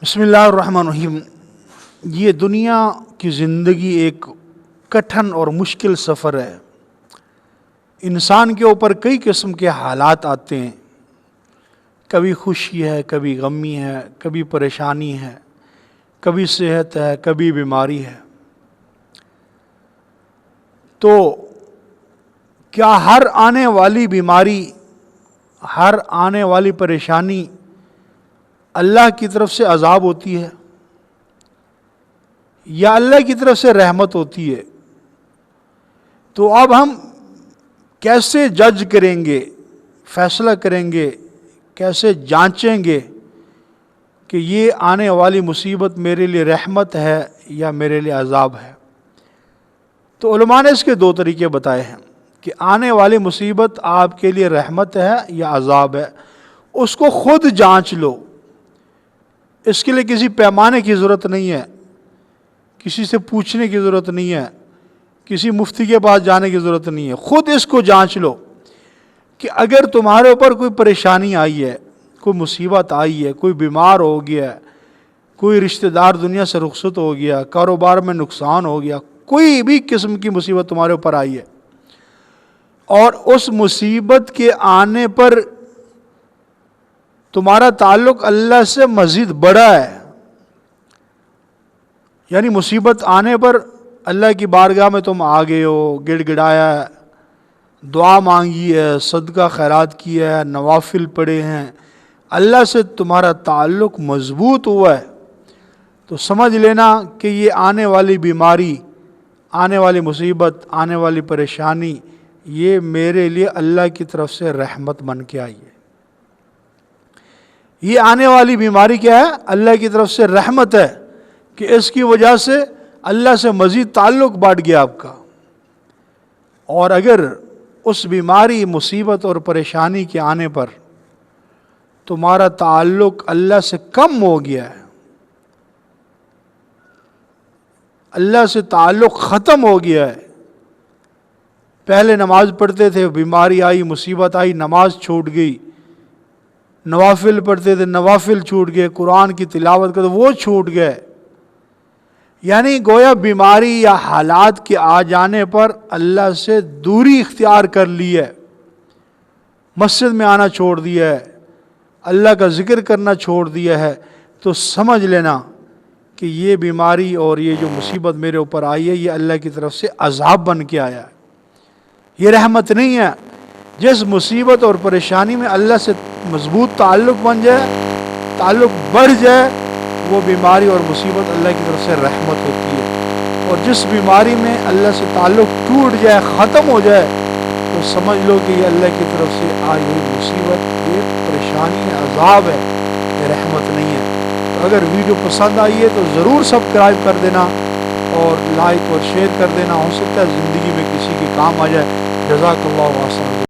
بسم اللہ الرحمن الرحیم۔ یہ دنیا کی زندگی ایک کٹھن اور مشکل سفر ہے۔ انسان کے اوپر کئی قسم کے حالات آتے ہیں، کبھی خوشی ہے، کبھی غمی ہے، کبھی پریشانی ہے، کبھی صحت ہے، کبھی بیماری ہے۔ تو کیا ہر آنے والی بیماری، ہر آنے والی پریشانی اللہ کی طرف سے عذاب ہوتی ہے یا اللہ کی طرف سے رحمت ہوتی ہے؟ تو اب ہم کیسے جج کریں گے، فیصلہ کریں گے، کیسے جانچیں گے کہ یہ آنے والی مصیبت میرے لیے رحمت ہے یا میرے لیے عذاب ہے؟ تو علماء نے اس کے دو طریقے بتائے ہیں کہ آنے والی مصیبت آپ کے لیے رحمت ہے یا عذاب ہے۔ اس کو خود جانچ لو، اس کے لیے کسی پیمانے کی ضرورت نہیں ہے، کسی سے پوچھنے کی ضرورت نہیں ہے، کسی مفتی کے پاس جانے کی ضرورت نہیں ہے۔ خود اس کو جانچ لو کہ اگر تمہارے اوپر کوئی پریشانی آئی ہے، کوئی مصیبت آئی ہے، کوئی بیمار ہو گیا، کوئی رشتہ دار دنیا سے رخصت ہو گیا، کاروبار میں نقصان ہو گیا، کوئی بھی قسم کی مصیبت تمہارے اوپر آئی ہے اور اس مصیبت کے آنے پر تمہارا تعلق اللہ سے مزید بڑا ہے، یعنی مصیبت آنے پر اللہ کی بارگاہ میں تم آ گئے ہو، گڑ گڑایا ہے، دعا مانگی ہے، صدقہ خیرات کیا ہے، نوافل پڑھے ہیں، اللہ سے تمہارا تعلق مضبوط ہوا ہے، تو سمجھ لینا کہ یہ آنے والی بیماری، آنے والی مصیبت، آنے والی پریشانی، یہ میرے لیے اللہ کی طرف سے رحمت بن کے آئی ہے۔ یہ آنے والی بیماری کیا ہے؟ اللہ کی طرف سے رحمت ہے کہ اس کی وجہ سے اللہ سے مزید تعلق بڑھ گیا آپ کا۔ اور اگر اس بیماری، مصیبت اور پریشانی کے آنے پر تمہارا تعلق اللہ سے کم ہو گیا ہے، اللہ سے تعلق ختم ہو گیا ہے، پہلے نماز پڑھتے تھے، بیماری آئی، مصیبت آئی، نماز چھوٹ گئی، نوافل پڑھتے تھے، نوافل چھوٹ گئے، قرآن کی تلاوت کرتے وہ چھوٹ گئے، یعنی گویا بیماری یا حالات کے آ جانے پر اللہ سے دوری اختیار کر لی ہے، مسجد میں آنا چھوڑ دیا ہے، اللہ کا ذکر کرنا چھوڑ دیا ہے، تو سمجھ لینا کہ یہ بیماری اور یہ جو مصیبت میرے اوپر آئی ہے، یہ اللہ کی طرف سے عذاب بن کے آیا ہے، یہ رحمت نہیں ہے۔ جس مصیبت اور پریشانی میں اللہ سے مضبوط تعلق بن جائے، تعلق بڑھ جائے، وہ بیماری اور مصیبت اللہ کی طرف سے رحمت ہوتی ہے، اور جس بیماری میں اللہ سے تعلق ٹوٹ جائے، ختم ہو جائے، تو سمجھ لو کہ یہ اللہ کی طرف سے آئی ہوئی مصیبت، یہ پریشانی ہے، عذاب ہے، یہ رحمت نہیں ہے۔ تو اگر ویڈیو پسند آئی ہے تو ضرور سبسکرائب کر دینا اور لائک اور شیئر کر دینا، ہو سکتا ہے زندگی میں کسی کے کام آ جائے۔ جزاک اللہ خیر۔